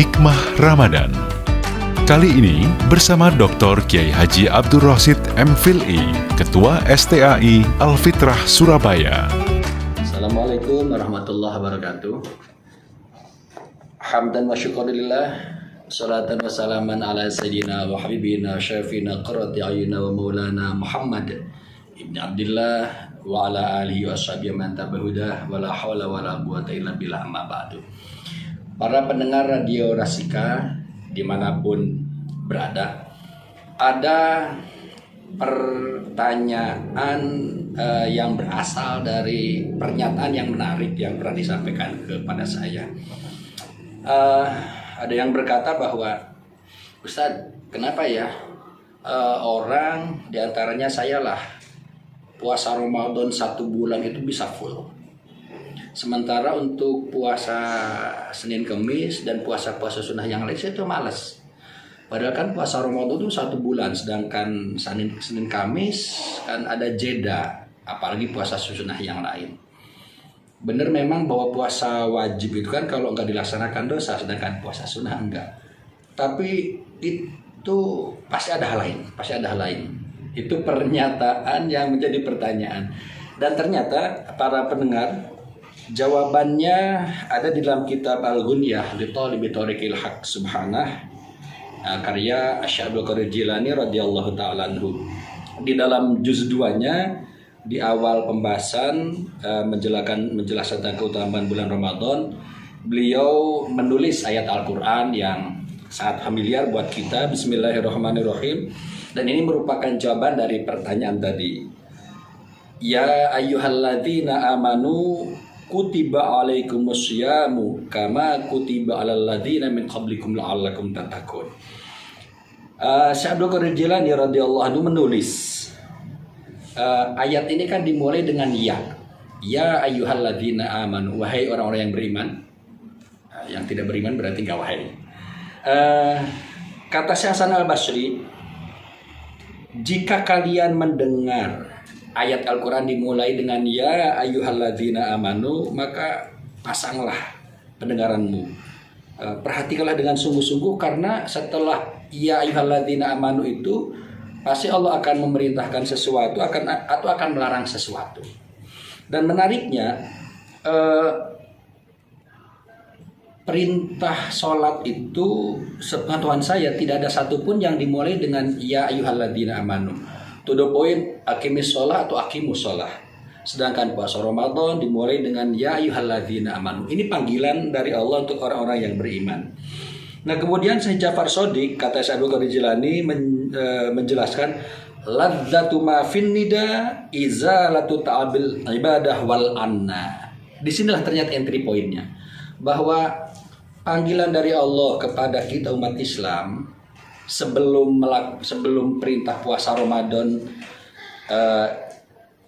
Hikmah Ramadan. Kali ini bersama Dr. Kiai Haji Abdul Rosid MPhilI, Ketua STAI Al-Fitrah Surabaya. Assalamualaikum warahmatullahi wabarakatuh. Hamdan wa syukurillah, salatan wa salaman ala sayyidina wa habibina syafina qurrati ayuna wa maulana Muhammad ibn Abdullah wa ala alihi wa sahbihi man tabahudah wa la hawla wa la quwata illa billah, amma ba'du. Para pendengar Radio Rasika dimanapun berada, ada pertanyaan yang berasal dari pernyataan yang menarik yang pernah disampaikan kepada saya. Ada yang berkata bahwa, Ustadz, kenapa ya orang diantaranya saya lah puasa Ramadan 1 bulan itu bisa full, sementara untuk puasa Senin Kemis dan puasa-puasa sunnah yang lain saya itu malas. Padahal kan puasa Ramadan itu 1 bulan, sedangkan Senin Kamis kan ada jeda, apalagi puasa sunnah yang lain. Benar memang bahwa puasa wajib itu kan kalau nggak dilaksanakan dosa, sedangkan puasa sunnah enggak. Tapi itu pasti ada hal lain. Itu pernyataan yang menjadi pertanyaan. Dan ternyata para pendengar, jawabannya ada di dalam kitab Al-Ghunyah li Thalibi Thariqil Haq Subhanah, karya Syekh Abdul Qadir Jilani radhiyallahu ta'ala anhu. Di dalam juz 2-nya, di awal pembahasan menjelaskan tentang keutamaan bulan Ramadan, beliau menulis ayat Al-Qur'an yang sangat familiar buat kita. Bismillahirrahmanirrahim. Dan ini merupakan jawaban dari pertanyaan tadi. Ya ayyuhalladzina amanu kutiba alaikumusyamu kama kutiba alal ladzina min qablikum la'allakum tattaqun. Syekh Abdul Qadir Jilani radhiyallahu anhu menulis, ayat ini kan dimulai dengan ya ayyuhalladzina amanu, wahai orang-orang yang beriman. Yang tidak beriman berarti enggak wahai. Kata Syekh Hasan Al-Basri, jika kalian mendengar ayat Al-Quran dimulai dengan ya ayyuhalladzina amanu, maka pasanglah pendengaranmu. Perhatikanlah dengan sungguh-sungguh, karena setelah ya ayyuhalladzina amanu itu pasti Allah akan memerintahkan sesuatu atau akan melarang sesuatu. Dan menariknya, perintah sholat itu sepengetahuan saya tidak ada satupun yang dimulai dengan ya ayyuhalladzina amanu. To the point, aqimis sholah atau aqimus sholah. Sedangkan puasa Ramadan dimulai dengan ya ayyuhalladzina amanu. Ini panggilan dari Allah untuk orang-orang yang beriman. Nah, kemudian Syekh Ja'far Shadiq, kata Syekh Abdul Qadir Jilani, menjelaskan ladzatu ma fin nida izalatu ta'abil ibadah wal anna. Disinilah ternyata entry pointnya, bahwa panggilan dari Allah kepada kita umat Islam sebelum perintah puasa Ramadan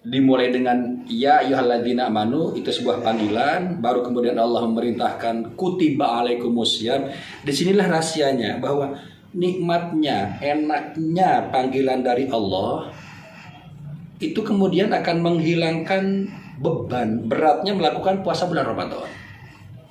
dimulai dengan ya ayyuhalladzina amanu, itu sebuah panggilan. Baru kemudian Allah memerintahkan kutiba alaikumusiyam. Disinilah rahasianya, bahwa nikmatnya, enaknya panggilan dari Allah itu kemudian akan menghilangkan beban beratnya melakukan puasa bulan Ramadan.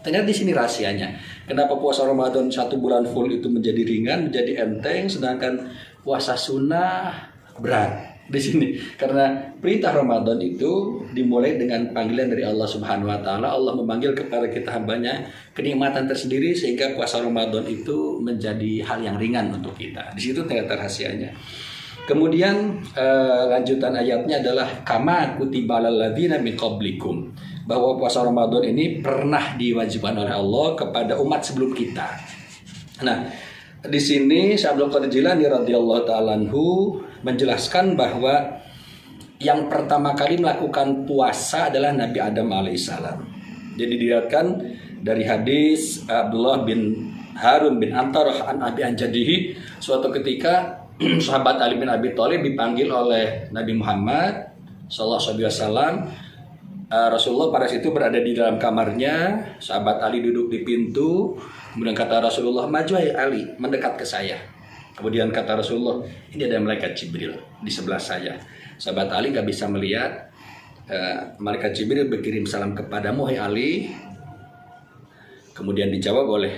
Ternyata di sini rahasianya. Kenapa puasa Ramadan 1 bulan full itu menjadi ringan, menjadi enteng, sedangkan puasa sunnah berat di sini. Karena perintah Ramadan itu dimulai dengan panggilan dari Allah Subhanahu wa taala. Allah memanggil kepada kita hambanya kenikmatan tersendiri, sehingga puasa Ramadan itu menjadi hal yang ringan untuk kita. Di situ ternyata rahasianya. Kemudian lanjutan ayatnya adalah kama kutiba alal ladzina min qablikum, bahwa puasa Ramadan ini pernah diwajibkan oleh Allah kepada umat sebelum kita. Nah, di sini Syekh Abdul Qadir Jilani radhiyallahu ta'ala anhu menjelaskan bahwa yang pertama kali melakukan puasa adalah Nabi Adam alaihissalam. Jadi diriwayatkan dari hadis Abdullah bin Harun bin Antarah an Abi Anjadihi, suatu ketika sahabat Ali bin Abi Thalib dipanggil oleh Nabi Muhammad sallallahu alaihi wasallam. Rasulullah pada situ berada di dalam kamarnya, sahabat Ali duduk di pintu. Kemudian kata Rasulullah, maju ya Ali, mendekat ke saya. Kemudian kata Rasulullah, ini ada malaikat Jibril di sebelah saya. Sahabat Ali gak bisa melihat. Malaikat Jibril berkirim salam kepadamu, hai Ali. Kemudian dijawab oleh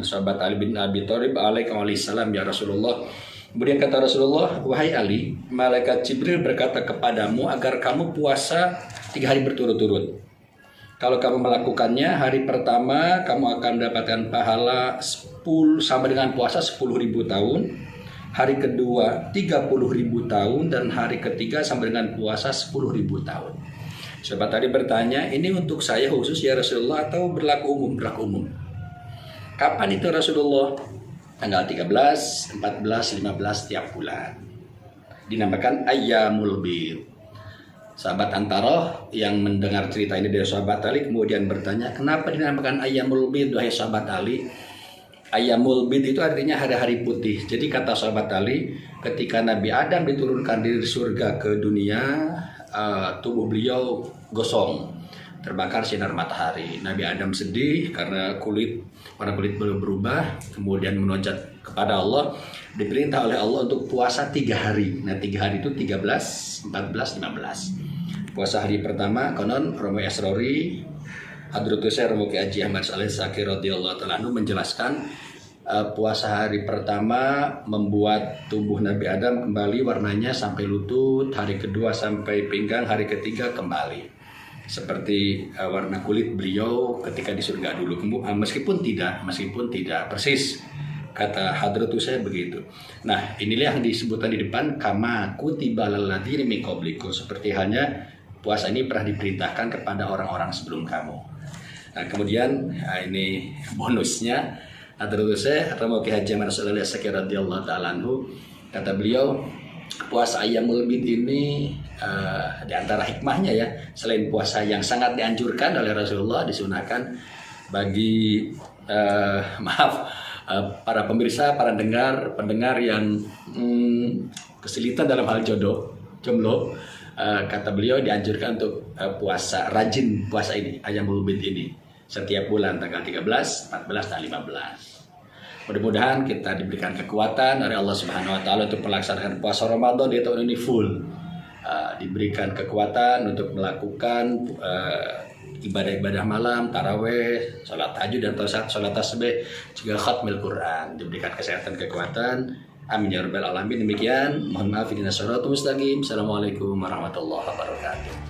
sahabat Ali bin Abi Thalib, "Waalaikumsalam ya Rasulullah." Kemudian kata Rasulullah, "Wahai Ali, malaikat Jibril berkata kepadamu agar kamu puasa 3 hari berturut-turut. Kalau kamu melakukannya, hari pertama kamu akan mendapatkan pahala 10 sama dengan puasa 10.000 tahun. Hari kedua 30.000 tahun, dan hari ketiga sama dengan puasa 10.000 tahun." Sahabat tadi bertanya, "Ini untuk saya khusus ya Rasulullah atau berlaku umum?" Berlaku umum. Kapan itu Rasulullah? Tanggal 13, 14, 15 tiap bulan. Dinamakan Ayyamul Bid. Sahabat Antaroh yang mendengar cerita ini dari sahabat Ali kemudian bertanya, "Kenapa dinamakan Ayyamul Bid, wahai sahabat Ali?" Ayyamul Bid itu artinya hari-hari putih. Jadi kata sahabat Ali, ketika Nabi Adam diturunkan dari surga ke dunia, tubuh beliau gosong, terbakar sinar matahari. Nabi Adam sedih karena warna kulit beliau berubah, kemudian menonjat kepada Allah, diperintah oleh Allah untuk puasa 3 hari. Nah 3 hari itu 13, 14, 15. Puasa hari pertama konon Romo Esrori Hadratus Romo Ki Haji Ahmad Saleh Sakir radhiyallahu ta'ala anhu menjelaskan puasa hari pertama membuat tubuh Nabi Adam kembali warnanya sampai lutut, hari kedua sampai pinggang, hari ketiga kembali seperti warna kulit beliau ketika di surga dulu. Meskipun tidak persis kata Hadratus saya begitu. Nah, inilah yang disebutkan di depan, kama kutiba alal ladzina min qablikum, seperti halnya puasa ini pernah diperintahkan kepada orang-orang sebelum kamu. Nah, kemudian ini bonusnya, Hadratus saya Romo Ki Haji Ahmad Saleh Sakir radhiyallahu ta'ala anhu, kata beliau, puasa Ayyamul Bid ini di antara hikmahnya ya, selain puasa yang sangat dianjurkan oleh Rasulullah, disunahkan bagi para pemirsa, para pendengar yang kesulitan dalam hal jomblo, kata beliau dianjurkan untuk rajin puasa ini, Ayyamul Bid ini, setiap bulan tanggal 13, 14, dan 15. Mudah-mudahan kita diberikan kekuatan dari Allah Subhanahu wa taala untuk melaksanakan puasa Ramadan di tahun ini full. Diberikan kekuatan untuk melakukan ibadah-ibadah malam, taraweh, sholat tahajud dan sholat tasbih, juga khatmil Quran. Diberikan kesehatan, kekuatan. Amin ya rabbal alamin. Demikian. Mohon maaf ini Assalamualaikum warahmatullahi wabarakatuh.